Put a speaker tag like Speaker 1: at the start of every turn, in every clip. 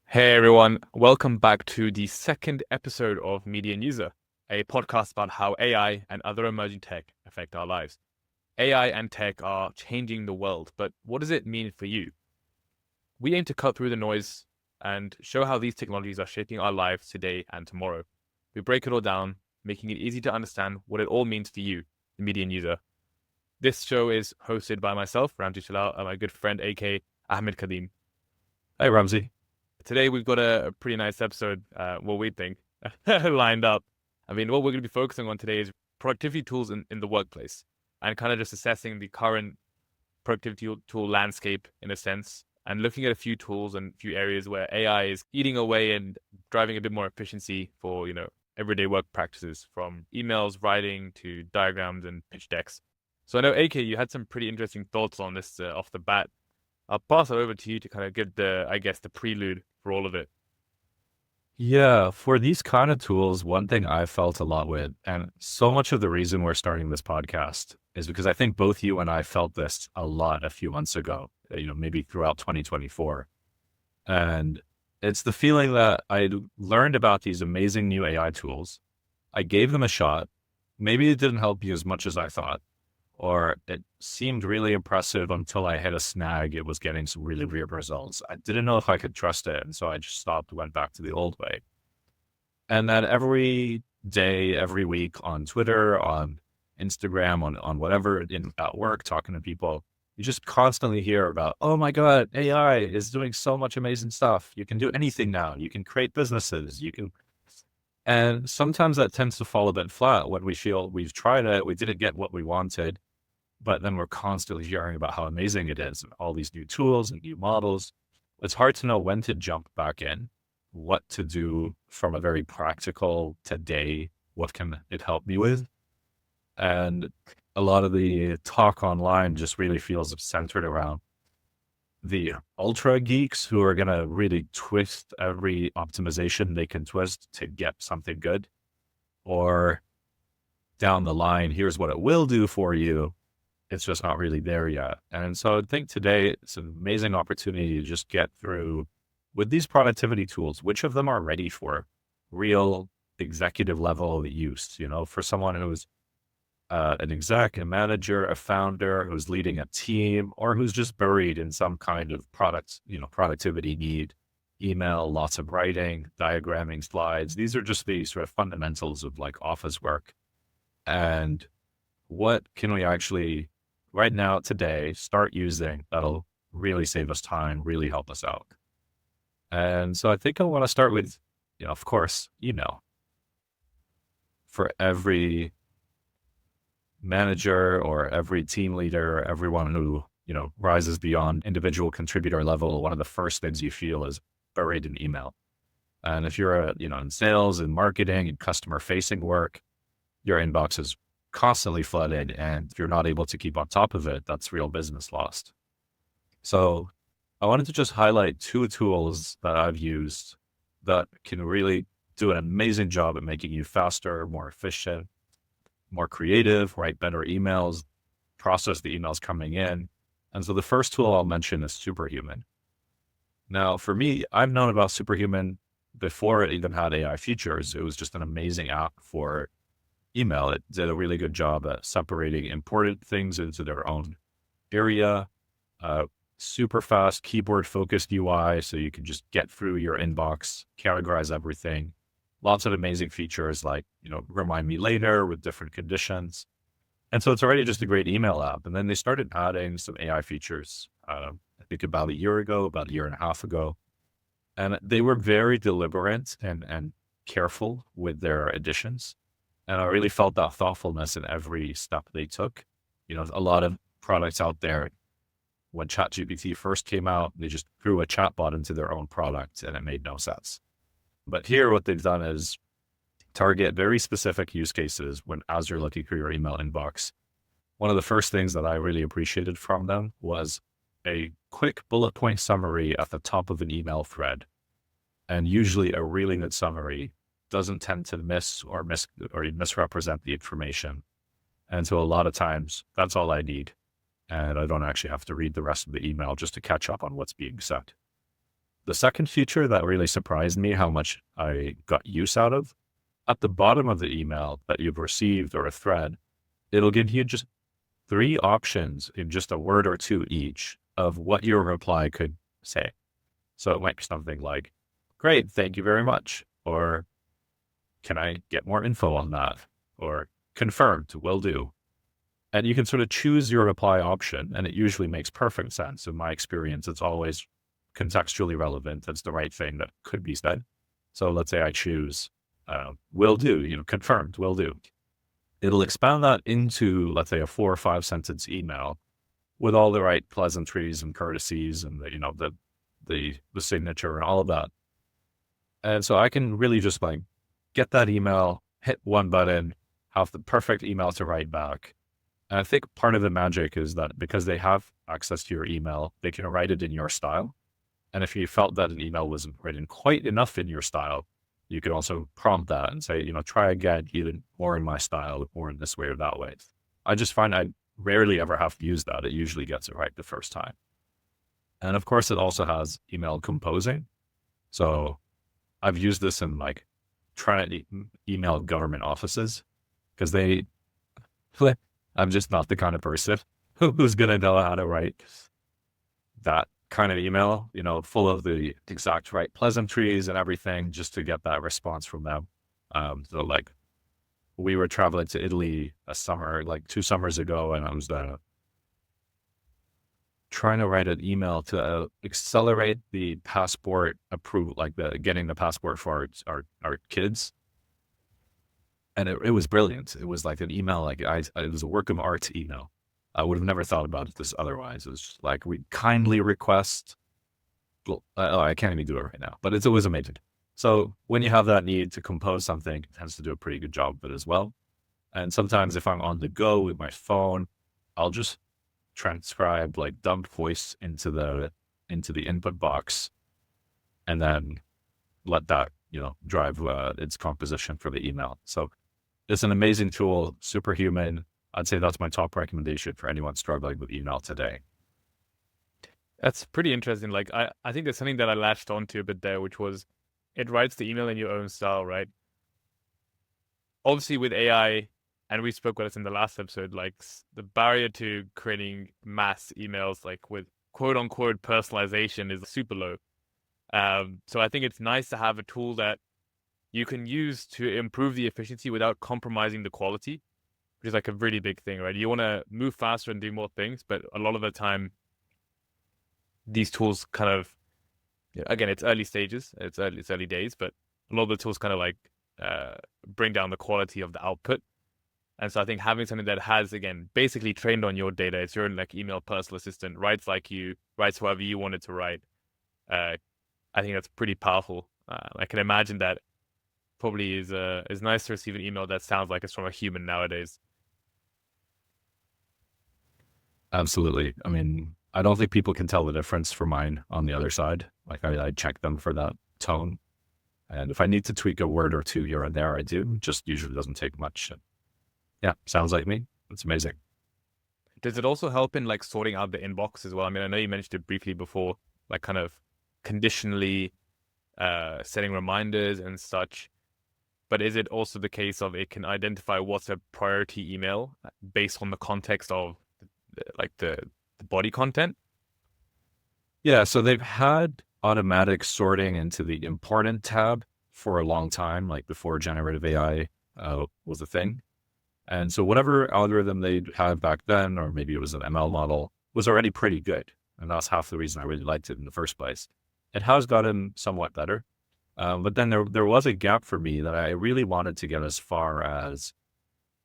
Speaker 1: Hey everyone, welcome back to the second episode of Media and User, a podcast about how AI and other emerging tech affect our lives. AI and tech are changing the world, but what does it mean for you? We aim to cut through the noise and show how these technologies are shaping our lives today and tomorrow. We break it all down, making it easy to understand what it all means for you, the Media and User. This show is hosted by myself, Ramji Shalal, and my good friend, AK Ahmed Kadim.
Speaker 2: Hey, Ramsey.
Speaker 1: Today we've got a pretty nice episode, what we think, lined up. I mean, what we're going to be focusing on today is productivity tools in the workplace and kind of just assessing the current productivity tool landscape in a sense and looking at a few tools and a few areas where AI is eating away and driving a bit more efficiency for, everyday work practices from emails, writing to diagrams and pitch decks. So I know, AK, you had some pretty interesting thoughts on this off the bat. I'll pass it over to you to kind of give the prelude for all of it.
Speaker 2: Yeah, for these kind of tools, one thing I felt a lot with, and so much of the reason we're starting this podcast is because I think both you and I felt this a lot a few months ago, maybe throughout 2024. And it's the feeling that I learned about these amazing new AI tools. I gave them a shot. Maybe it didn't help you as much as I thought, or it seemed really impressive until I hit a snag. It was getting some really weird results. I didn't know if I could trust it. And so I just stopped, went back to the old way. And then every day, every week on Twitter, on Instagram, on whatever at work, talking to people, you just constantly hear about, oh my God, AI is doing so much amazing stuff. You can do anything now. You can create businesses. And sometimes that tends to fall a bit flat when we feel we've tried it, we didn't get what we wanted, but then we're constantly hearing about how amazing it is and all these new tools and new models. It's hard to know when to jump back in, what to do from a very practical today. What can it help me with? And a lot of the talk online just really feels centered around the ultra geeks who are going to really twist every optimization they can twist to get something good, or down the line, here's what it will do for you. It's just not really there yet. And so I think today it's an amazing opportunity to just get through with these productivity tools, which of them are ready for real executive level use, for someone who's an exec, a manager, a founder who's leading a team, or who's just buried in some kind of productivity need, email, lots of writing, diagramming, slides. These are just the sort of fundamentals of like office work. And what can we actually right now today start using that'll really save us time, really help us out? And so I think I want to start with, of course, for every manager or every team leader, everyone who, rises beyond individual contributor level, one of the first things you feel is buried in email. And if you're, in sales and marketing and customer facing work, your inbox is constantly flooded. And if you're not able to keep on top of it, that's real business lost. So I wanted to just highlight two tools that I've used that can really do an amazing job at making you faster, more efficient, more creative, write better emails, process the emails coming in. And so the first tool I'll mention is Superhuman. Now, for me, I've known about Superhuman before it even had AI features. It was just an amazing app for email. It did a really good job at separating important things into their own area, super fast keyboard focused UI. So you can just get through your inbox, categorize everything. Lots of amazing features like, remind me later with different conditions. And so it's already just a great email app. And then they started adding some AI features, I think about a year ago, about a year and a half ago. And they were very deliberate and careful with their additions. And I really felt that thoughtfulness in every step they took. A lot of products out there, when ChatGPT first came out, they just threw a chatbot into their own product and it made no sense. But here, what they've done is target very specific use cases as you're looking through your email inbox. One of the first things that I really appreciated from them was a quick bullet point summary at the top of an email thread. And usually a really good summary doesn't tend to misrepresent the information. And so a lot of times that's all I need. And I don't actually have to read the rest of the email just to catch up on what's being said. The second feature that really surprised me how much I got use out of, at the bottom of the email that you've received or a thread, it'll give you just 3 options in just a word or 2 each of what your reply could say. So it might be something like, great, thank you very much. Or can I get more info on that? Or confirmed, will do. And you can sort of choose your reply option, and it usually makes perfect sense. In my experience, it's always contextually relevant. That's the right thing that could be said. So let's say I choose will do, confirmed, will do. It'll expand that into, let's say, a 4 or 5 sentence email with all the right pleasantries and courtesies and the signature and all of that. And so I can really just like get that email, hit one button, have the perfect email to write back. And I think part of the magic is that because they have access to your email, they can write it in your style. And if you felt that an email wasn't written quite enough in your style, you could also prompt that and say, try again, even more in my style, more in this way or that way. I just find I rarely ever have to use that. It usually gets it right the first time. And of course, it also has email composing. So I've used this in like trying to email government offices because I'm just not the kind of person who's going to know how to write that kind of email, full of the exact right pleasantries and everything just to get that response from them. So like we were traveling to Italy a summer, like 2 summers ago, and I was trying to write an email to accelerate the passport approval, like getting the passport for our kids. And it was brilliant. It was like an email, like it was a work of art email. I would have never thought about this otherwise. It was just like, we kindly request, I can't even do it right now, but it was amazing. So when you have that need to compose something, it tends to do a pretty good job of it as well. And sometimes if I'm on the go with my phone, I'll just transcribe, like dump voice into the input box and then let that, drive its composition for the email. So it's an amazing tool, Superhuman. I'd say that's my top recommendation for anyone struggling with email today.
Speaker 1: That's pretty interesting. Like, I think there's something that I latched onto a bit there, which was it writes the email in your own style, right? Obviously with AI, and we spoke about this in the last episode, like the barrier to creating mass emails, like with quote unquote personalization, is super low. So I think it's nice to have a tool that you can use to improve the efficiency without compromising the quality, which is like a really big thing, right? You want to move faster and do more things, but a lot of the time, these tools kind of, again, it's early stages, it's early days, but a lot of the tools kind of like bring down the quality of the output. And so I think having something that has, again, basically trained on your data, it's your own like email personal assistant, writes like you, writes however you want it to write. I think that's pretty powerful. I can imagine that probably is nice to receive an email that sounds like it's from a human nowadays.
Speaker 2: Absolutely. I mean, I don't think people can tell the difference for mine on the other side. Like I check them for that tone. And if I need to tweak a word or two here and there, I do. Just usually doesn't take much. Yeah, sounds like me. It's amazing.
Speaker 1: Does it also help in like sorting out the inbox as well? I mean, I know you mentioned it briefly before, like kind of conditionally setting reminders and such. But is it also the case of it can identify what's a priority email based on the context of like the body content?
Speaker 2: Yeah, so they've had automatic sorting into the important tab for a long time, like before generative AI was a thing. And so whatever algorithm they had back then, or maybe it was an ML model, was already pretty good. And that's half the reason I really liked it in the first place. It has gotten somewhat better. But then there was a gap for me that I really wanted to get as far as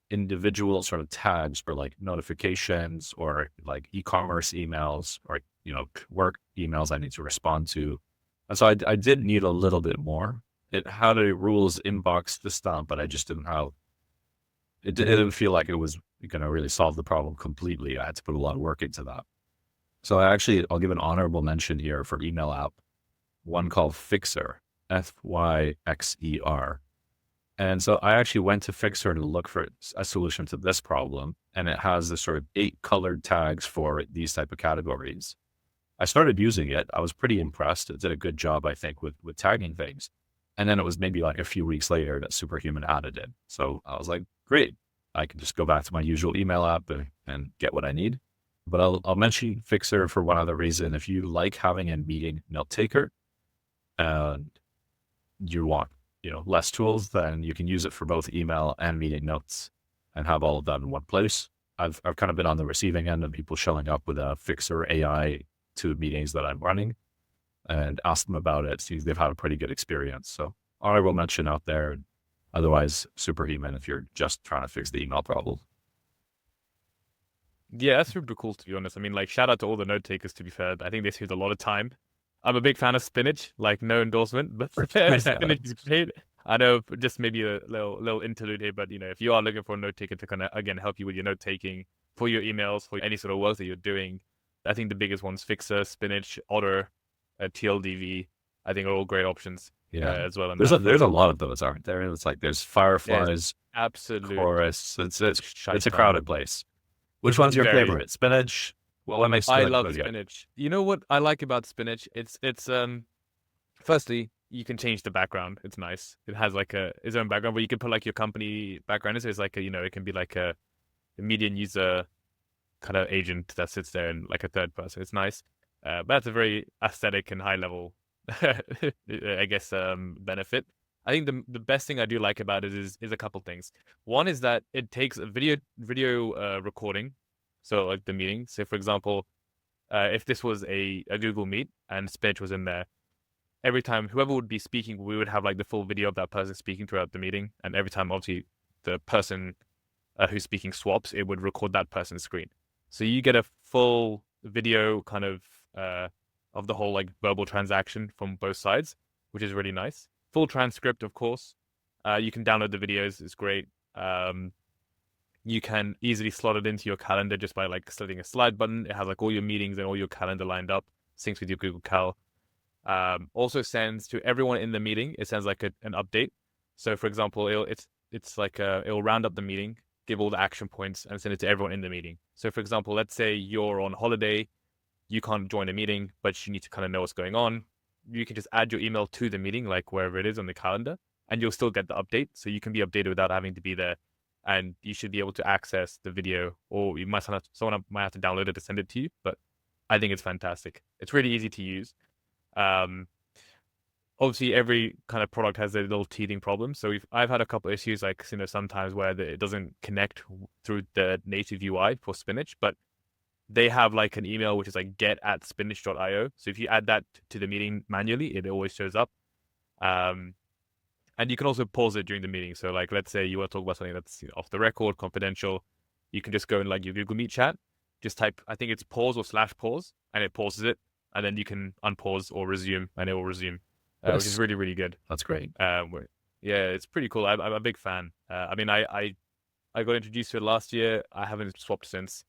Speaker 2: individual sort of tags for like notifications or like e-commerce emails or, work emails I need to respond to. And so I did need a little bit more. It had a rules inbox system, but I just didn't have, it didn't feel like it was going to really solve the problem completely. I had to put a lot of work into that. So I'll give an honorable mention here for email app, one called Fixer, Fyxer. And so I actually went to Fixer to look for a solution to this problem. And it has the sort of 8 colored tags for these type of categories. I started using it. I was pretty impressed. It did a good job, I think, with tagging things. And then it was maybe like a few weeks later that Superhuman added it. So I was like, great. I can just go back to my usual email app and get what I need. But I'll mention Fixer for one other reason. If you like having a meeting note taker and you want, less tools, then you can use it for both email and meeting notes and have all of that in one place. I've kind of been on the receiving end of people showing up with a Fixer AI to meetings that I'm running and ask them about it. See, they've had a pretty good experience. So I will mention out there. Otherwise, Superhuman if you're just trying to fix the email problem.
Speaker 1: Yeah, that's super cool, to be honest. I mean, like, shout out to all the note takers, to be fair. I think they saved a lot of time. I'm a big fan of Spinach, like, no endorsement, but Spinach is great. I know, just maybe a little interlude here, but, if you are looking for a note taker to kind of, again, help you with your note taking for your emails, for any sort of work that you're doing, I think the biggest ones, Fixer, Spinach, Otter, TLDV, I think are all great options. As well.
Speaker 2: There's a lot of those, aren't there? It's like there's Fireflies,
Speaker 1: absolutely,
Speaker 2: Chorus. It's a crowded place. Which one's your favorite? Spinach? Well, what makes Spinach?
Speaker 1: I love Spinach. You know what I like about Spinach? It's firstly, you can change the background. It's nice. It has like its own background, but you can put like your company background. So it's like it can be like a median user kind of agent that sits there and like a third person. It's nice. But that's a very aesthetic and high level, I guess, benefit. I think the best thing I do like about it is a couple things. One is that it takes a video recording, so like the meeting. So for example, if this was a Google Meet and Spinach was in there, every time whoever would be speaking, we would have like the full video of that person speaking throughout the meeting. And every time, obviously, the person who's speaking swaps, it would record that person's screen. So you get a full video kind of the whole like verbal transaction from both sides, which is really nice. Full transcript, of course. You can download the videos. It's great. You can easily slot it into your calendar just by like selecting a slide button. It has like all your meetings and all your calendar lined up. Syncs with your Google Cal. Also sends to everyone in the meeting. It sends like an update. So for example, it's like it'll round up the meeting, give all the action points, and send it to everyone in the meeting. So for example, let's say you're on holiday, you can't join a meeting, but you need to kind of know what's going on. You can just add your email to the meeting, like wherever it is on the calendar, and you'll still get the update. So you can be updated without having to be there, and you should be able to access the video, or someone might have to download it to send it to you. But I think it's fantastic. It's really easy to use. Obviously, every kind of product has a little teething problem. So I've had a couple issues, like sometimes where it doesn't connect through the native UI for Spinach, but they have like an email which is like get@spinach.io. So if you add that to the meeting manually, it always shows up. And you can also pause it during the meeting. So like, let's say you want to talk about something that's off the record, confidential. You can just go in like your Google Meet chat, just type, I think it's pause or /pause, and it pauses it. And then you can unpause or resume, and it will resume, which is really, really good.
Speaker 2: That's great.
Speaker 1: Yeah, it's pretty cool. I'm a big fan. I mean, I got introduced to it last year. I haven't swapped since.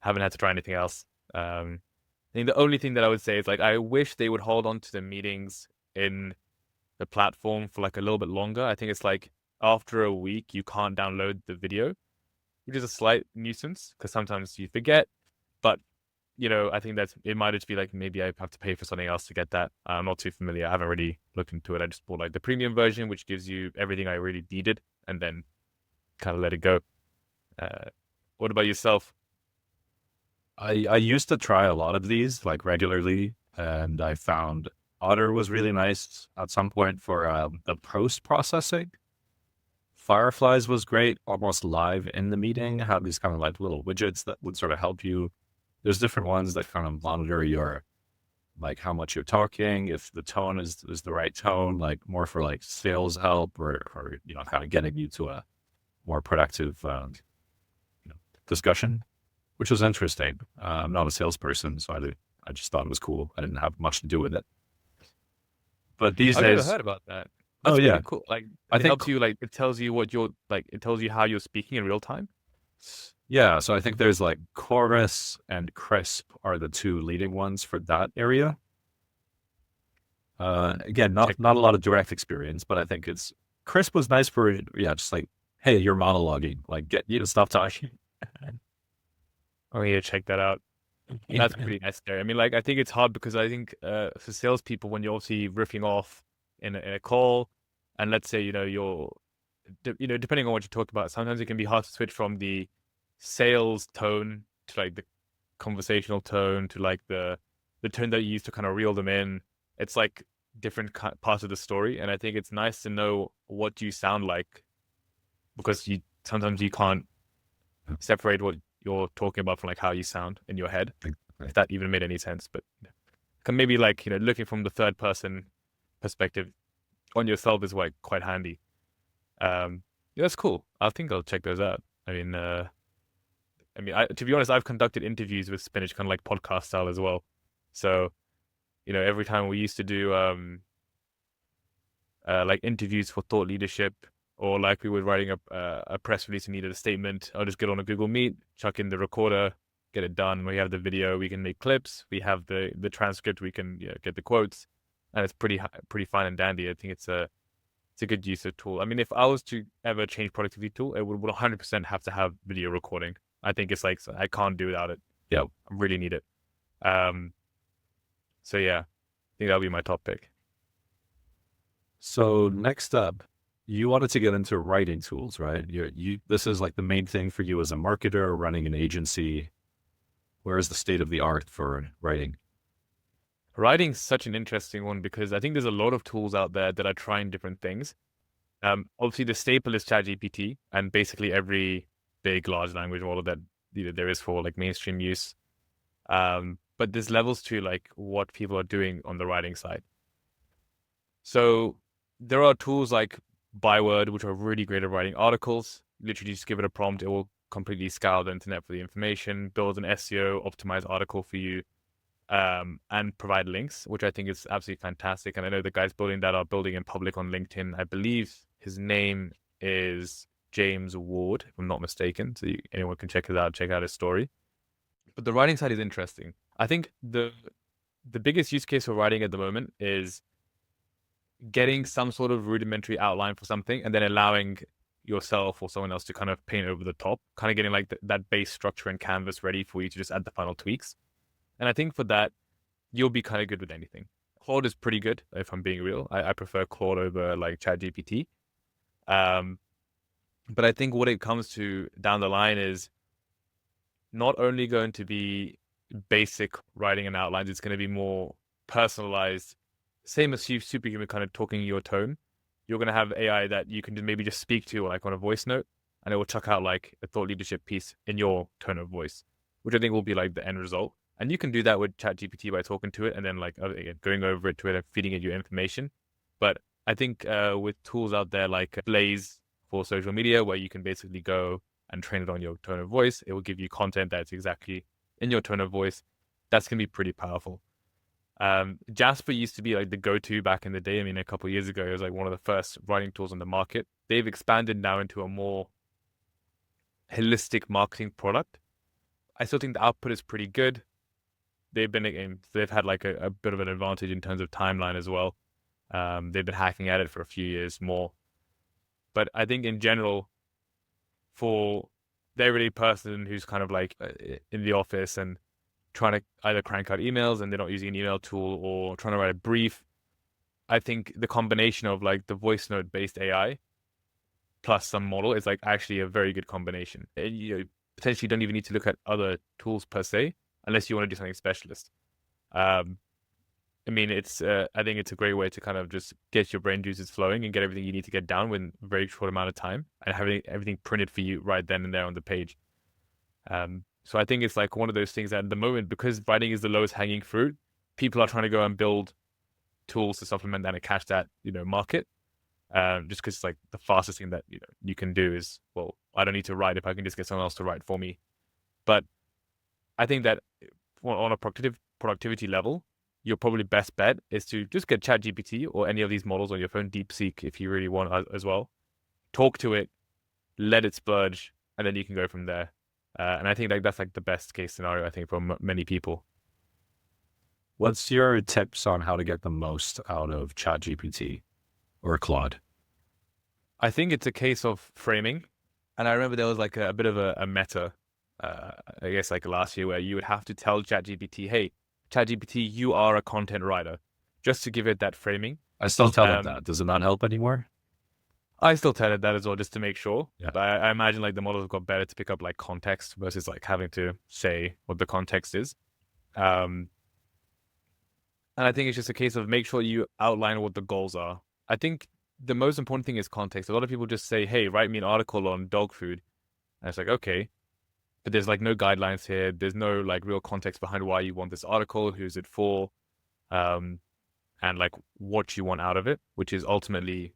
Speaker 1: Haven't had to try anything else. I think the only thing that I would say is like I wish they would hold on to the meetings in the platform for like a little bit longer. I think it's like after a week you can't download the video, which is a slight nuisance because sometimes you forget. But I think it might just be like maybe I have to pay for something else to get that. I'm not too familiar. I haven't really looked into it. I just bought like the premium version, which gives you everything I really needed, and then kind of let it go. What about yourself?
Speaker 2: I used to try a lot of these like regularly, and I found Otter was really nice at some point for the post processing. Fireflies was great, almost live in the meeting. Had these kind of like little widgets that would sort of help you. There's different ones that kind of monitor your, like how much you're talking, if the tone is the right tone, like more for like sales help or kind of getting you to a more productive discussion, which was interesting. I'm not a salesperson, so I just thought it was cool. I didn't have much to do with it. But these days,
Speaker 1: I've never heard about that. That's
Speaker 2: yeah,
Speaker 1: cool. Like it helps you, like it tells you what you're like. It tells you how you're speaking in real time.
Speaker 2: Yeah, so I think there's like Chorus and Crisp are the two leading ones for that area. Again, not a lot of direct experience, but I think Crisp was nice for just like, hey, you're monologuing, like get you to stop talking.
Speaker 1: I need to check that out. That's pretty necessary. I mean, like, I think it's hard because I think for salespeople, when you're obviously riffing off in a call, and let's say, depending on what you talk about, sometimes it can be hard to switch from the sales tone to like the conversational tone to like the tone that you use to kind of reel them in. It's like different parts of the story, and I think it's nice to know what you sound like because you sometimes you can't separate what you're talking about from like how you sound in your head, if that even made any sense. But maybe like looking from the third person perspective on yourself is like quite handy. Yeah, that's cool. I think I'll check those out. To be honest, I've conducted interviews with Spinach, kind of like podcast style as well. So, every time we used to do like interviews for thought leadership, or like we were writing a press release and needed a statement, I'll just get on a Google Meet, chuck in the recorder, get it done. We have the video, we can make clips, we have the transcript, we can get the quotes, and it's pretty fine and dandy. I think it's a good use of tool. I mean, if I was to ever change productivity tool, it would 100% have to have video recording. I think it's like I can't do without it.
Speaker 2: Yeah,
Speaker 1: I really need it. So yeah, I think that'll be my top pick.
Speaker 2: So next up, you wanted to get into writing tools, right? This is like the main thing for you as a marketer running an agency. Where is the state of the art for writing?
Speaker 1: Writing's such an interesting one because I think there's a lot of tools out there that are trying different things. Obviously, the staple is ChatGPT, and basically every big large language model that there is for like mainstream use. But there's levels to like what people are doing on the writing side. So there are tools like Byword, which are really great at writing articles. Literally just give it a prompt, it will completely scour the internet for the information, build an SEO-optimized article for you, and provide links, which I think is absolutely fantastic. And I know the guys building that are building in public on LinkedIn. I believe his name is James Ward, if I'm not mistaken. So anyone can check it out, check out his story. But the writing side is interesting. I think the biggest use case for writing at the moment is getting some sort of rudimentary outline for something and then allowing yourself or someone else to kind of paint over the top, kind of getting like that base structure and canvas ready for you to just add the final tweaks. And I think for that, you'll be kind of good with anything. Claude is pretty good, if I'm being real. I prefer Claude over like ChatGPT. But I think what it comes to down the line is not only going to be basic writing and outlines, it's going to be more personalized. Same as Superhuman kind of talking your tone. You're going to have AI that you can maybe just speak to like on a voice note, and it will chuck out like a thought leadership piece in your tone of voice, which I think will be like the end result. And you can do that with ChatGPT by talking to it and then like again, going over it to it and feeding it your information. But I think with tools out there like Blaze for social media, where you can basically go and train it on your tone of voice, it will give you content that's exactly in your tone of voice. That's going to be pretty powerful. Jasper used to be like the go-to back in the day. I mean, a couple of years ago, it was like one of the first writing tools on the market. They've expanded now into a more holistic marketing product. I still think the output is pretty good. They've had like a bit of an advantage in terms of timeline as well. They've been hacking at it for a few years more. But I think in general, for the everyday person who's kind of like in the office and trying to either crank out emails and they're not using an email tool, or trying to write a brief, I think the combination of like the voice note based AI plus some model is like actually a very good combination. And you potentially don't even need to look at other tools per se, unless you want to do something specialist. I mean, I think it's a great way to kind of just get your brain juices flowing and get everything you need to get down within a very short amount of time, and having everything printed for you right then and there on the page. So I think it's like one of those things that at the moment, because writing is the lowest hanging fruit, people are trying to go and build tools to supplement that and catch that, market. Just because it's like the fastest thing that you can do is, well, I don't need to write if I can just get someone else to write for me. But I think that on a productivity level, your probably best bet is to just get ChatGPT or any of these models on your phone, DeepSeek if you really want as well. Talk to it, let it splurge, and then you can go from there. And I think like that's like the best case scenario, I think, for many people.
Speaker 2: What's your tips on how to get the most out of ChatGPT or Claude?
Speaker 1: I think it's a case of framing. And I remember there was like a bit of a meta I guess like last year, where you would have to tell ChatGPT, hey, ChatGPT, you are a content writer, just to give it that framing.
Speaker 2: I still tell it
Speaker 1: Um,
Speaker 2: that. Does it not help anymore?
Speaker 1: I still tell it that as well, just to make sure.
Speaker 2: Yeah.
Speaker 1: But I imagine like the models have got better to pick up like context versus like having to say what the context is. Um, and I think it's just a case of make sure you outline what the goals are. I think the most important thing is context. A lot of people just say, hey, write me an article on dog food. And it's like, okay, but there's like no guidelines here. There's no like real context behind why you want this article, who's it for, um, and like what you want out of it, which is ultimately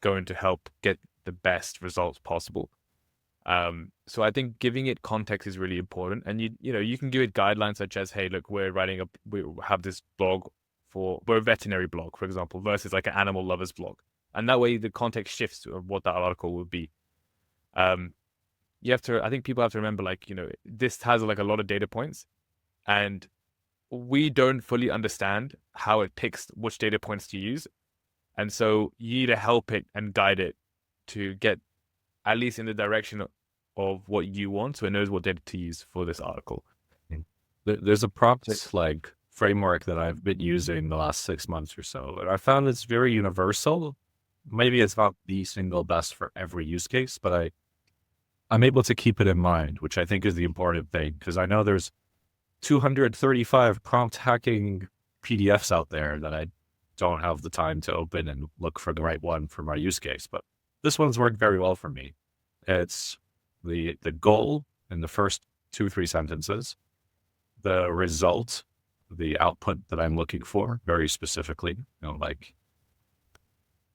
Speaker 1: going to help get the best results possible. So I think giving it context is really important, and you can give it guidelines such as, hey, look, we have this blog we're a veterinary blog, for example, versus like an animal lovers blog, and that way the context shifts of what that article would be. I think people have to remember, like, this has like a lot of data points, and we don't fully understand how it picks which data points to use. And so you need to help it and guide it to get at least in the direction of what you want, so it knows what data to use for this article.
Speaker 2: There's a prompt like framework that I've been using the last 6 months or so, and I found it's very universal. Maybe it's not the single best for every use case, but I'm able to keep it in mind, which I think is the important thing, because I know there's 235 prompt hacking PDFs out there that I don't have the time to open and look for the right one for my use case. But this one's worked very well for me. It's the goal in the first 2-3 sentences, the result, the output that I'm looking for very specifically, like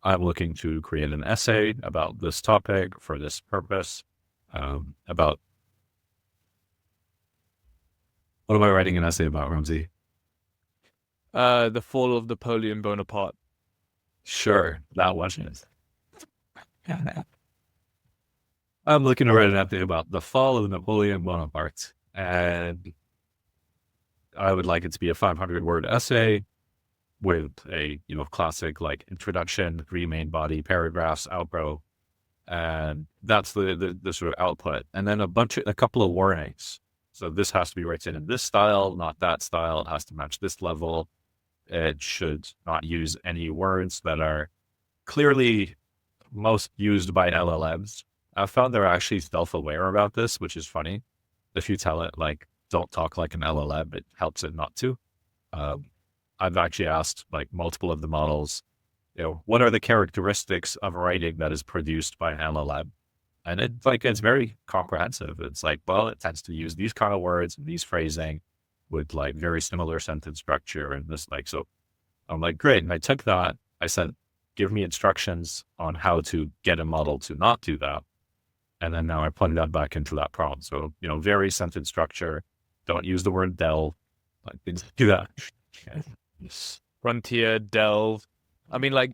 Speaker 2: I'm looking to create an essay about this topic for this purpose. About what am I writing an essay about, Ramsey?
Speaker 1: The fall of Napoleon Bonaparte.
Speaker 2: Sure, that one. I'm looking to write an essay about the fall of Napoleon Bonaparte, and I would like it to be a 500-word essay with a classic like introduction, 3 main body paragraphs, outro, and that's the sort of output, and then a couple of warnings. So this has to be written in this style, not that style. It has to match this level. It should not use any words that are clearly most used by LLMs. I've found they're actually self-aware about this, which is funny. If you tell it like, don't talk like an LLM, it helps it not to. I've actually asked like multiple of the models, what are the characteristics of writing that is produced by an LLM? And it's very comprehensive. It's like, well, it tends to use these kind of words and these phrasing with like very similar sentence structure and this so I'm like, great. And I took that. I said, give me instructions on how to get a model to not do that. And then now I plug that back into that prompt. So, very sentence structure. Don't use the word delve, like things like that.
Speaker 1: Frontier, delve. I mean, like,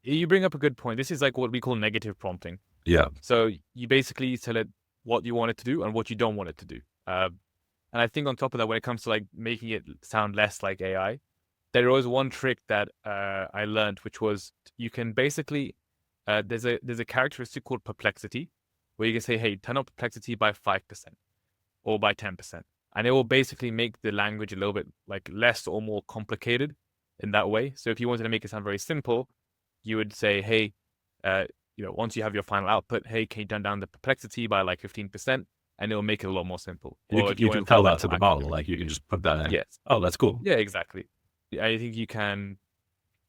Speaker 1: you bring up a good point. This is like what we call negative prompting.
Speaker 2: Yeah.
Speaker 1: So you basically tell it what you want it to do and what you don't want it to do. And I think on top of that, when it comes to like making it sound less like AI, there was one trick that I learned, which was you can basically there's a characteristic called perplexity, where you can say, hey, turn up perplexity by 5% or by 10%, and it will basically make the language a little bit like less or more complicated in that way. So if you wanted to make it sound very simple, you would say, hey, once you have your final output, hey, can you turn down the perplexity by like 15%? And it'll make it a lot more simple.
Speaker 2: You can tell that to the model, like you can just put that in.
Speaker 1: Yes.
Speaker 2: Oh, that's cool.
Speaker 1: Yeah, exactly. I think you can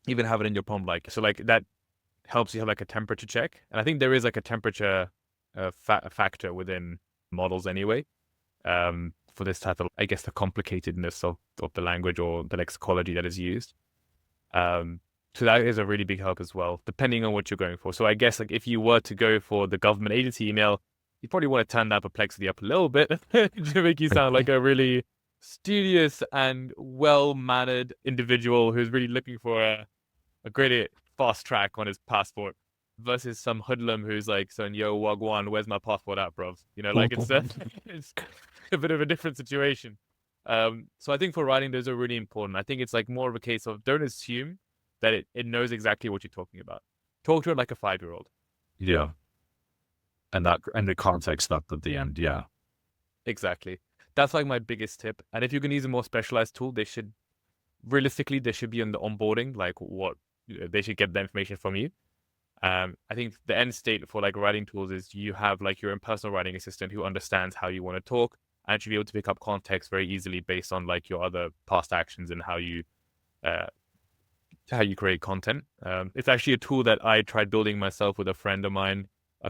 Speaker 1: even have it in your prompt, like that helps you have like a temperature check. And I think there is like a temperature factor within models anyway, for this type of, I guess, the complicatedness of the language or the lexicology that is used. So that is a really big help as well, depending on what you're going for. So I guess like if you were to go for the government agency email, you probably want to turn that perplexity up a little bit to make you sound like a really studious and well-mannered individual who's really looking for a great fast track on his passport, versus some hoodlum who's like saying, yo, wagwan, where's my passport at, bro? It's a bit of a different situation. So I think for writing, those are really important. I think it's like more of a case of don't assume that it knows exactly what you're talking about. Talk to it like a 5-year-old.
Speaker 2: Yeah. And the context up at the end. Yeah.
Speaker 1: Exactly. That's like my biggest tip. And if you're going to use a more specialized tool, realistically, they should be on the onboarding, like what they should get the information from you. I think the end state for like writing tools is you have like your own personal writing assistant who understands how you want to talk and should be able to pick up context very easily based on like your other past actions and uh, how you create content. It's actually a tool that I tried building myself with a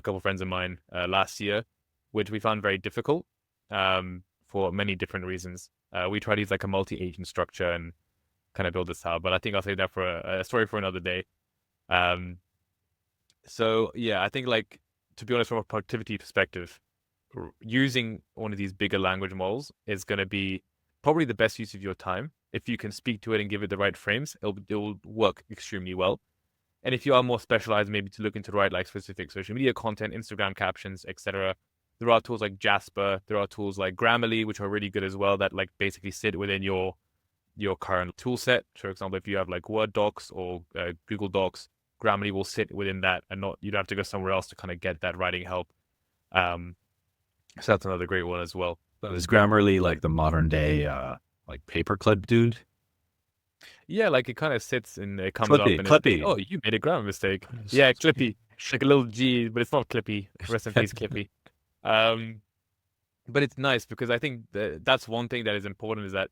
Speaker 1: couple friends of mine last year, which we found very difficult for many different reasons. We tried to use like a multi-agent structure and kind of build this out, but I think I'll save that for a story for another day. Um, so yeah, I think like, to be honest, from a productivity perspective, using one of these bigger language models is going to be probably the best use of your time. If you can speak to it and give it the right frames, it'll work extremely well. And if you are more specialized, maybe to look into the right like specific social media content, Instagram captions, etc., there are tools like Jasper. There are tools like Grammarly, which are really good as well, that like basically sit within your current tool set. For example, if you have like Word docs or Google Docs, Grammarly will sit within that, and not you don't have to go somewhere else to kind of get that writing help. So that's another great one as well.
Speaker 2: So is Grammarly like the modern day, like paperclip dude?
Speaker 1: Yeah, like it kind of sits and it comes up and it's like,
Speaker 2: Clippy.
Speaker 1: oh, you made a grammar mistake. Yeah, Clippy. Like a little G, but it's not Clippy. Rest in peace, Clippy. Um, but it's nice because I think that's one thing that is important, is that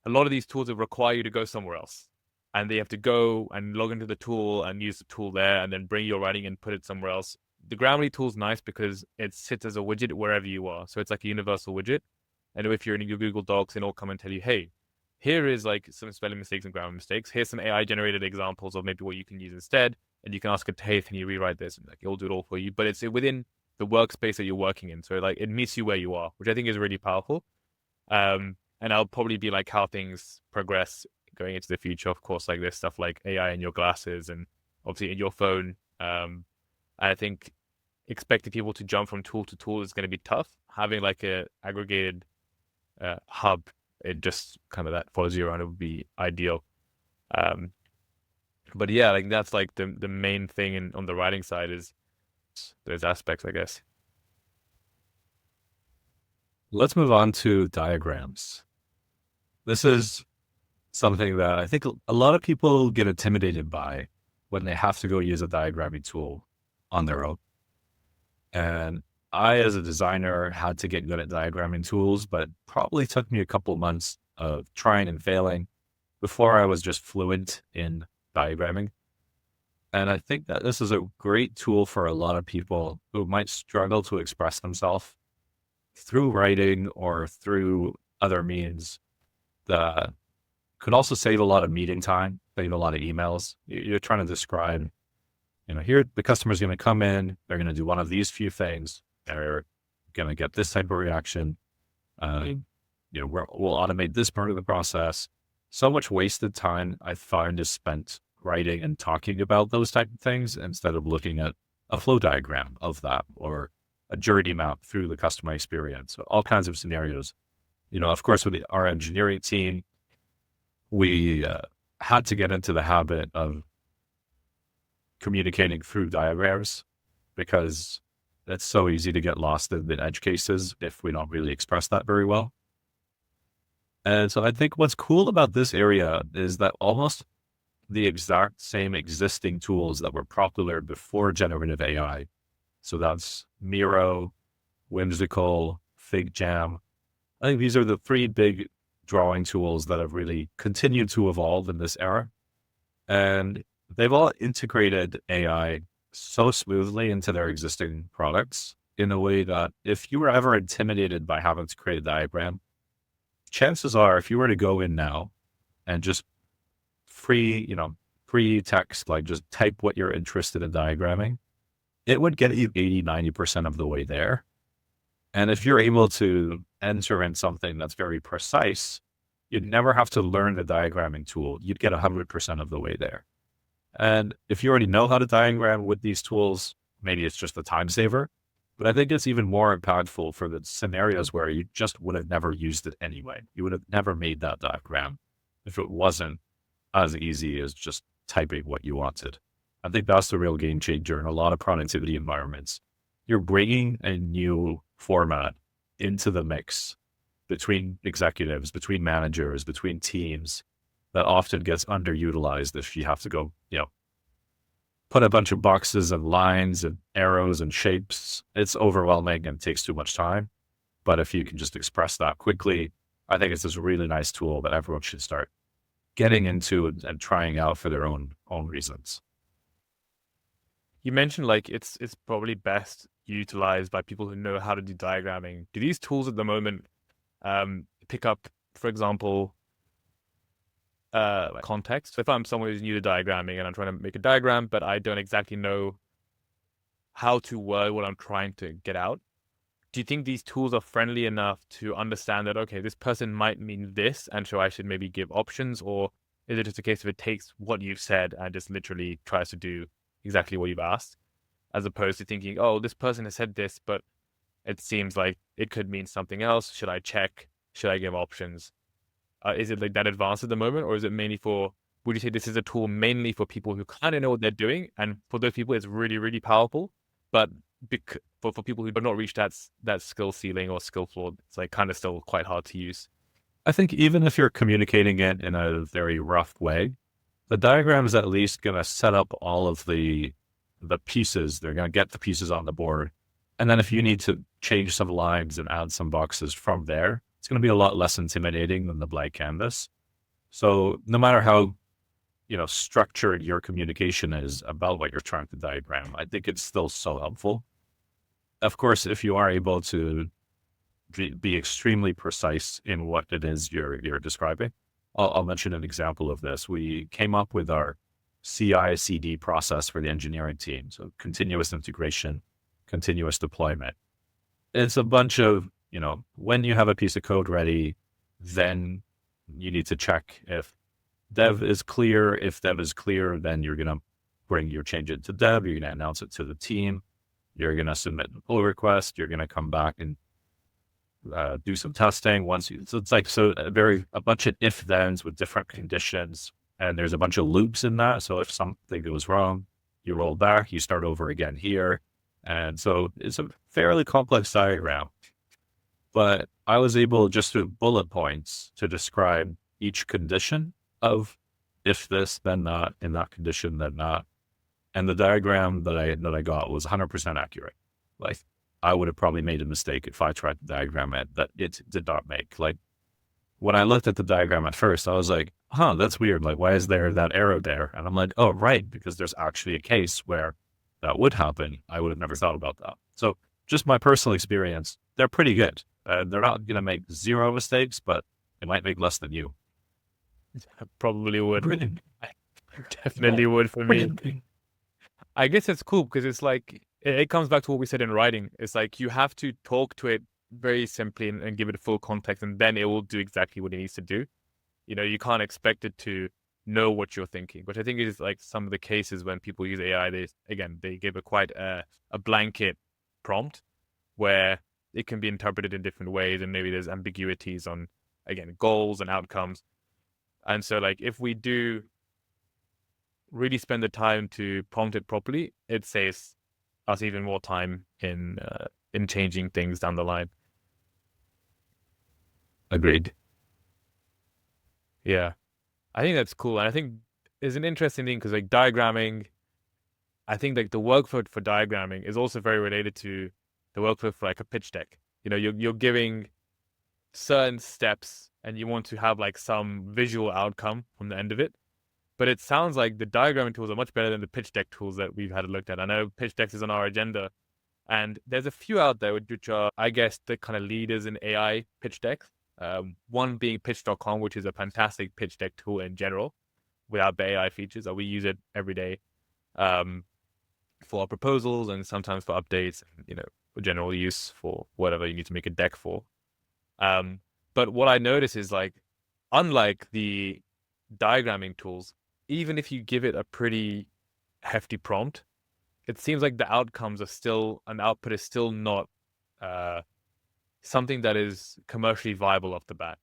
Speaker 1: a lot of these tools will require you to go somewhere else. And they have to go and log into the tool and use the tool there and then bring your writing and put it somewhere else. The Grammarly tool is nice because it sits as a widget wherever you are. So it's like a universal widget. And if you're in your Google Docs, it'll come and tell you, hey, here is like some spelling mistakes and grammar mistakes. Here's some AI generated examples of maybe what you can use instead. And you can ask it, hey, can you rewrite this? And like it'll do it all for you. But it's within the workspace that you're working in. So like it meets you where you are, which I think is really powerful. And I'll probably be like how things progress going into the future. Of course, like there's stuff like AI in your glasses and obviously in your phone. I think expecting people to jump from tool to tool is going to be tough. Having like a aggregated hub, it just kind of that follows you around, it would be ideal. But yeah, like that's like the main thing on the writing side is those aspects, I guess.
Speaker 2: Let's move on to diagrams. This is something that I think a lot of people get intimidated by when they have to go use a diagramming tool on their own. And I, as a designer, had to get good at diagramming tools, but probably took me a couple months of trying and failing before I was just fluent in diagramming. And I think that this is a great tool for a lot of people who might struggle to express themselves through writing or through other means that could also save a lot of meeting time, save a lot of emails. You're trying to describe, here the customer's going to come in, they're going to do one of these few things, they're going to get this type of reaction. We'll automate this part of the process. So much wasted time I find is spent writing and talking about those type of things instead of looking at a flow diagram of that or a journey map through the customer experience. So all kinds of scenarios. Of course, with our engineering team, we had to get into the habit of communicating through diagrams because it's so easy to get lost in the edge cases if we don't really express that very well. And so I think what's cool about this area is that almost the exact same existing tools that were popular before generative AI, so that's Miro, Whimsical, FigJam. I think these are the three big drawing tools that have really continued to evolve in this era. And they've all integrated AI so smoothly into their existing products in a way that if you were ever intimidated by having to create a diagram, chances are if you were to go in now and just free text, like just type what you're interested in diagramming, it would get you 80, 90% of the way there. And if you're able to enter in something that's very precise, you'd never have to learn the diagramming tool. You'd get 100% of the way there. And if you already know how to diagram with these tools, maybe it's just a time saver. But I think it's even more impactful for the scenarios where you just would have never used it anyway. You would have never made that diagram if it wasn't as easy as just typing what you wanted. I think that's the real game changer in a lot of productivity environments. You're bringing a new format into the mix between executives, between managers, between teams that often gets underutilized if you have to go, put a bunch of boxes and lines and arrows and shapes. It's overwhelming and takes too much time. But if you can just express that quickly, I think it's this really nice tool that everyone should start getting into and trying out for their own reasons.
Speaker 1: You mentioned like it's probably best utilized by people who know how to do diagramming. Do these tools at the moment pick up, for example, context? So if I'm someone who's new to diagramming and I'm trying to make a diagram, but I don't exactly know how to word what I'm trying to get out, do you think these tools are friendly enough to understand that, okay, this person might mean this, and so I should maybe give options? Or is it just a case of it takes what you've said and just literally tries to do exactly what you've asked, as opposed to thinking, oh, this person has said this, but it seems like it could mean something else. Should I check? Should I give options? Is it like that advanced at the moment, or is it mainly would you say this is a tool mainly for people who kind of know what they're doing? And for those people, it's really, really powerful. But for people who have not reached that skill ceiling or skill floor, it's like kind of still quite hard to use.
Speaker 2: I think even if you're communicating it in a very rough way, the diagram is at least going to set up all of the pieces. They're going to get the pieces on the board. And then if you need to change some lines and add some boxes from there, it's going to be a lot less intimidating than the blank canvas. So no matter how, structured your communication is about what you're trying to diagram, I think it's still so helpful. Of course, if you are able to be extremely precise in what it is you're describing, I'll mention an example of this. We came up with our CI/CD process for the engineering team. So continuous integration, continuous deployment. It's a bunch of, when you have a piece of code ready, then you need to check if dev is clear. If dev is clear, then you're going to bring your change into dev. You're going to announce it to the team. You're going to submit a pull request. You're going to come back and do some testing so it's like, a bunch of if-thens with different conditions. And there's a bunch of loops in that. So if something goes wrong, you roll back, you start over again here. And so it's a fairly complex diagram, but I was able just through bullet points to describe each condition of if this, then that, in that condition, then not. And the diagram that I got was 100% accurate. Like, I would have probably made a mistake if I tried to diagram it that it did not make. Like, when I looked at the diagram at first, I was like, that's weird. Like, why is there that arrow there? And I'm like, oh, right, because there's actually a case where that would happen. I would have never thought about that. So just my personal experience, they're pretty good. They're not going to make zero mistakes, but they might make less than you.
Speaker 1: Probably would.
Speaker 2: Brilliant.
Speaker 1: Definitely would for me. I guess it's cool because it's like, it comes back to what we said in writing. It's like you have to talk to it very simply and give it a full context, and then it will do exactly what it needs to do. You can't expect it to know what you're thinking, which I think is like some of the cases when people use AI, they give quite a blanket prompt where it can be interpreted in different ways, and maybe there's ambiguities on, again, goals and outcomes. And so like if we do really spend the time to prompt it properly, it saves us even more time in changing things down the line.
Speaker 2: Agreed.
Speaker 1: Yeah, I think that's cool. And I think it's an interesting thing because like diagramming, I think like the workflow for diagramming is also very related to the workflow for like a pitch deck. You're giving certain steps and you want to have like some visual outcome from the end of it. But it sounds like the diagramming tools are much better than the pitch deck tools that we've had a look at. I know pitch decks is on our agenda, and there's a few out there which are, I guess, the kind of leaders in AI pitch decks. One being pitch.com, which is a fantastic pitch deck tool in general without the AI features. We use it every day for our proposals and sometimes for updates, and, for general use for whatever you need to make a deck for. But what I notice is like, unlike the diagramming tools, even if you give it a pretty hefty prompt, it seems like the outcomes are still, an output is still not something that is commercially viable off the bat.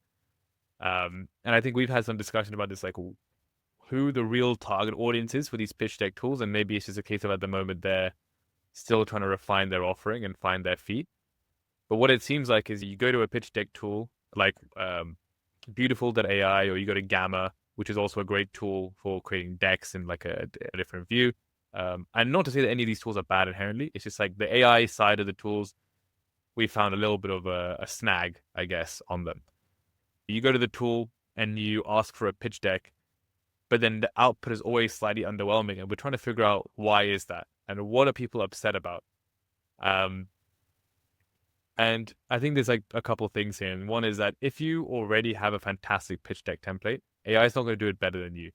Speaker 1: And I think we've had some discussion about this, like who the real target audience is for these pitch deck tools. And maybe it's just a case of at the moment they're still trying to refine their offering and find their feet. But what it seems like is you go to a pitch deck tool like Beautiful.ai, or you go to Gamma, which is also a great tool for creating decks in like a different view. And not to say that any of these tools are bad inherently. It's just like the AI side of the tools, we found a little bit of a snag, I guess, on them. You go to the tool and you ask for a pitch deck, but then the output is always slightly underwhelming, and we're trying to figure out why is that and what are people upset about. Um, and I think there's like a couple of things here. And one is that if you already have a fantastic pitch deck template, AI is not going to do it better than you.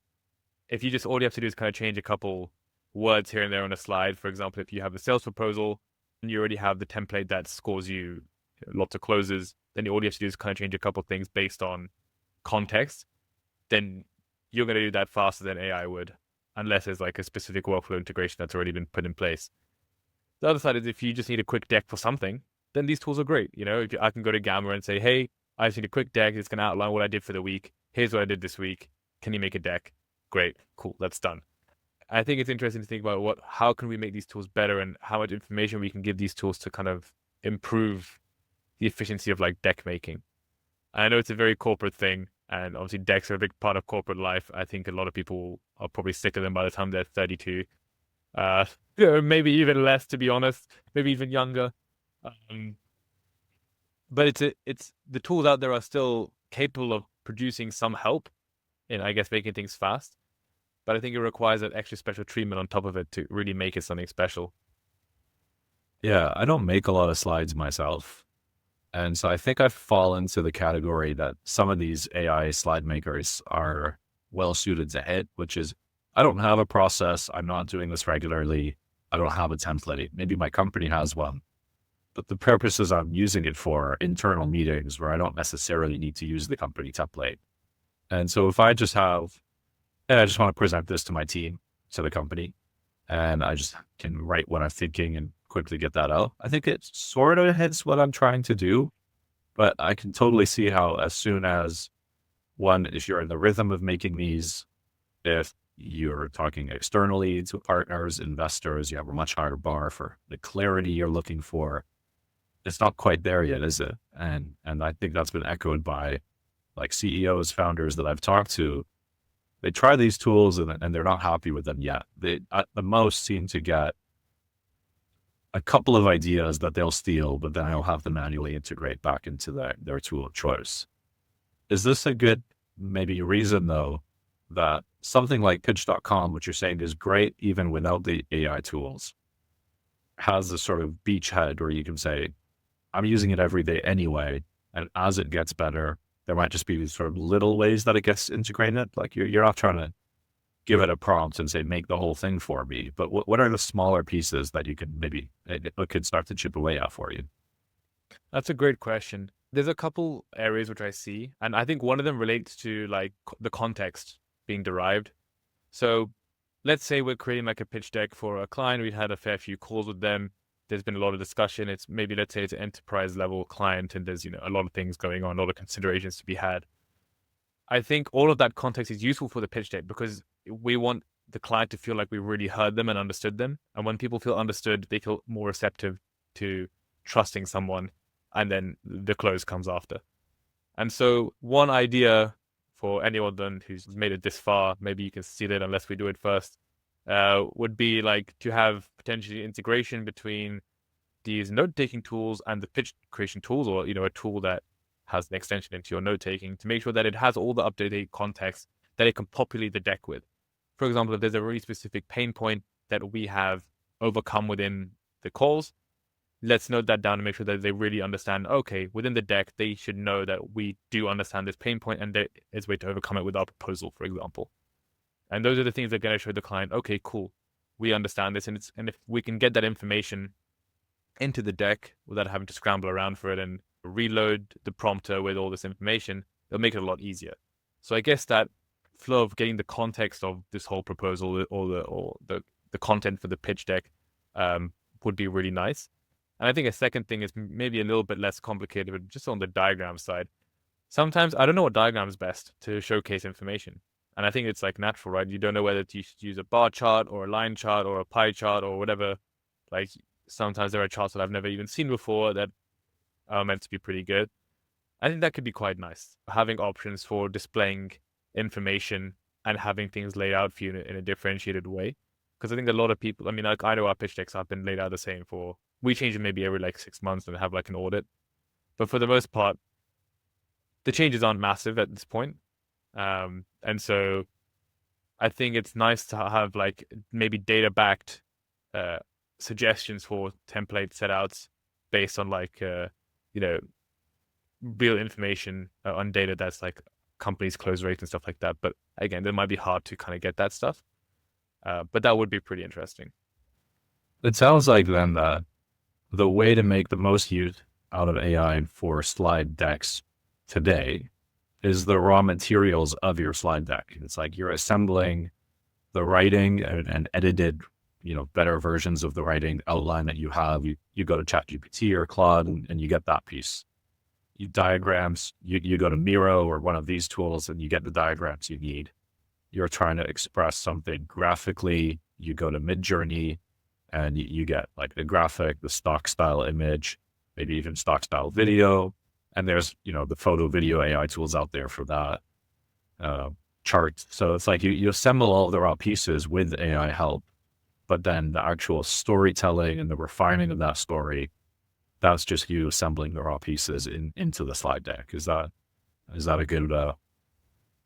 Speaker 1: If you just, all you have to do is kind of change a couple words here and there on a slide. For example, if you have a sales proposal and you already have the template that scores you lots of closes, then all you have to do is kind of change a couple of things based on context. Then you're going to do that faster than AI would, unless there's like a specific workflow integration that's already been put in place. The other side is if you just need a quick deck for something, then these tools are great. You know, I can go to Gamma and say, hey, I just need a quick deck. It's going to outline what I did for the week. Here's what I did this week. Can you make a deck? Great, cool, that's done. I think it's interesting to think about how can we make these tools better and how much information we can give these tools to kind of improve the efficiency of like deck making. I know it's a very corporate thing, and obviously decks are a big part of corporate life. I think a lot of people are probably sick of them by the time they're 32. Maybe even less, to be honest, maybe even younger. But it's the tools out there are still capable of producing some help in, I guess, making things fast. But I think it requires that extra special treatment on top of it to really make it something special.
Speaker 2: Yeah, I don't make a lot of slides myself. And so I think I fall into the category that some of these AI slide makers are well suited to hit, which is I don't have a process. I'm not doing this regularly. I don't have a template. Maybe my company has one. But the purposes I'm using it for are internal meetings where I don't necessarily need to use the company template. And so if I just have, I just want to present this to my team, to the company, and I just can write what I'm thinking and quickly get that out. I think it sort of hits what I'm trying to do, but I can totally see how as soon as if you're in the rhythm of making these, if you're talking externally to partners, investors, you have a much higher bar for the clarity you're looking for. It's not quite there yet, is it? And I think that's been echoed by like CEOs, founders that I've talked to. They try these tools and they're not happy with them yet. They at the most seem to get a couple of ideas that they'll steal, but then they'll have to manually integrate back into their tool of choice. Is this a good maybe reason though that something like pitch.com, which you're saying is great even without the AI tools, has this sort of beachhead where you can say, I'm using it every day anyway, and as it gets better, there might just be these sort of little ways that it gets integrated. Like you're not trying to give it a prompt and say, make the whole thing for me. But what are the smaller pieces that you can maybe, it could start to chip away at for you?
Speaker 1: That's a great question. There's a couple areas which I see, and I think one of them relates to like the context being derived. So let's say we're creating like a pitch deck for a client. We had a fair few calls with them. There's been a lot of discussion. It's maybe, let's say it's an enterprise level client and there's, a lot of things going on, a lot of considerations to be had. I think all of that context is useful for the pitch deck because we want the client to feel like we really heard them and understood them. And when people feel understood, they feel more receptive to trusting someone, and then the close comes after. And so one idea for anyone who's made it this far, maybe you can steal it unless we do it first, would be like to have potentially integration between these note-taking tools and the pitch creation tools, or a tool that has an extension into your note-taking to make sure that it has all the up-to-date context that it can populate the deck with. For example, if there's a really specific pain point that we have overcome within the calls, let's note that down and make sure that they really understand, okay, within the deck, they should know that we do understand this pain point and there is a way to overcome it with our proposal, for example. And those are the things that are going to show the client, okay, cool, we understand this. And if we can get that information into the deck without having to scramble around for it and reload the prompter with all this information, it'll make it a lot easier. So I guess that flow of getting the context of this whole proposal or the content for the pitch deck would be really nice. And I think a second thing is maybe a little bit less complicated, but just on the diagram side. Sometimes I don't know what diagram is best to showcase information. And I think it's like natural, right? You don't know whether you should use a bar chart or a line chart or a pie chart or whatever. Like sometimes there are charts that I've never even seen before that are meant to be pretty good. I think that could be quite nice, having options for displaying information and having things laid out for you in a differentiated way. Because I think a lot of people, I mean, like I know our pitch decks have been laid out the same we change them maybe every like 6 months and have like an audit. But for the most part, the changes aren't massive at this point. And so I think it's nice to have like maybe data backed suggestions for template setouts based on like, you know, real information on data that's like companies' close rates and stuff like that. But again, it might be hard to kind of get that stuff. But that would be pretty interesting.
Speaker 2: It sounds like then that the way to make the most use out of AI for slide decks today is the raw materials of your slide deck. It's like you're assembling the writing and edited, better versions of the writing outline that you have. You go to ChatGPT or Claude and you get that piece. You diagrams, you go to Miro or one of these tools and you get the diagrams you need. You're trying to express something graphically, you go to Midjourney and you get like the graphic, the stock style image, maybe even stock style video. And there's, the photo video AI tools out there for that chart. So it's like you assemble all of the raw pieces with AI help, but then the actual storytelling and the refining of that story, that's just you assembling the raw pieces into the slide deck. Is that a good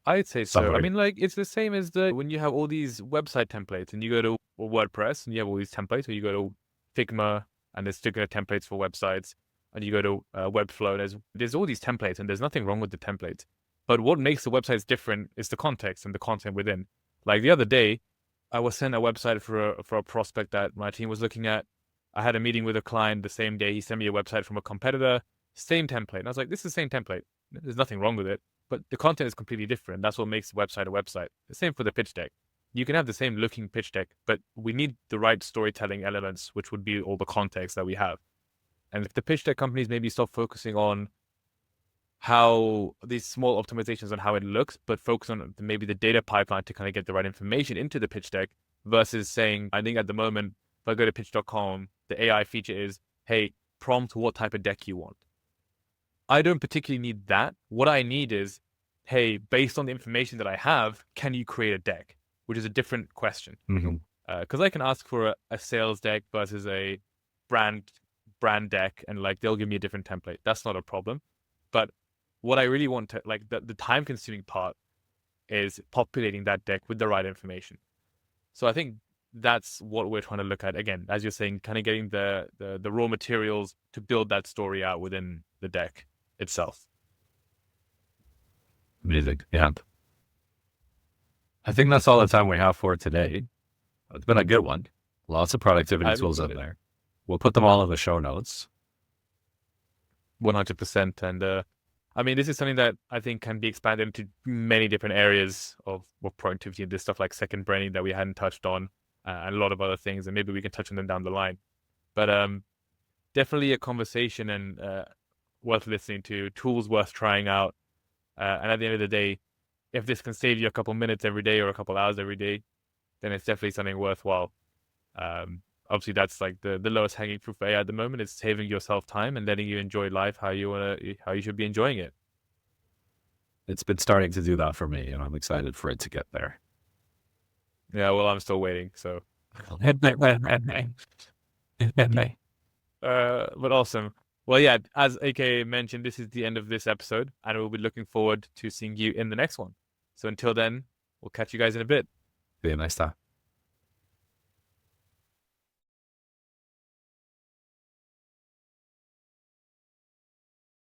Speaker 1: I'd say so.
Speaker 2: summary?
Speaker 1: I mean, like it's the same as when you have all these website templates and you go to WordPress and you have all these templates, or you go to Figma and there's sticker templates for websites, and you go to Webflow. There's all these templates, and there's nothing wrong with the templates. But what makes the websites different is the context and the content within. Like the other day, I was sent a website for a prospect that my team was looking at. I had a meeting with a client the same day. He sent me a website from a competitor, same template. And I was like, this is the same template. There's nothing wrong with it, but the content is completely different. That's what makes the website a website. The same for the pitch deck. You can have the same looking pitch deck, but we need the right storytelling elements, which would be all the context that we have. And if the pitch deck companies maybe stop focusing on how these small optimizations on how it looks, but focus on maybe the data pipeline to kind of get the right information into the pitch deck versus saying, I think at the moment, if I go to pitch.com, the AI feature is, hey, prompt what type of deck you want. I don't particularly need that. What I need is, hey, based on the information that I have, can you create a deck? Which is a different question. Because I can ask for a sales deck versus a brand deck, and like they'll give me a different template. That's not a problem. But what I really want to, like the time consuming part is populating that deck with the right information. So I think that's what we're trying to look at. Again, as you're saying, kind of getting the raw materials to build that story out within the deck itself.
Speaker 2: Amazing. Yeah. I think that's all the time we have for today. It's been a good one. Lots of productivity tools out there. We'll put them all in the show notes.
Speaker 1: 100%. And I mean, this is something that I think can be expanded into many different areas of productivity. This stuff like second branding that we hadn't touched on, and a lot of other things, and maybe we can touch on them down the line. But definitely a conversation and worth listening to, tools worth trying out. And at the end of the day, if this can save you a couple minutes every day or a couple hours every day, then it's definitely something worthwhile. Obviously, that's like the lowest hanging fruit for AI at the moment. It's saving yourself time and letting you enjoy life how you should be enjoying it.
Speaker 2: It's been starting to do that for me, and I'm excited for it to get there.
Speaker 1: Yeah, well, I'm still waiting. So, but awesome. Well, yeah, as AK mentioned, this is the end of this episode, and we'll be looking forward to seeing you in the next one. So until then, we'll catch you guys in a bit.
Speaker 2: See you next time.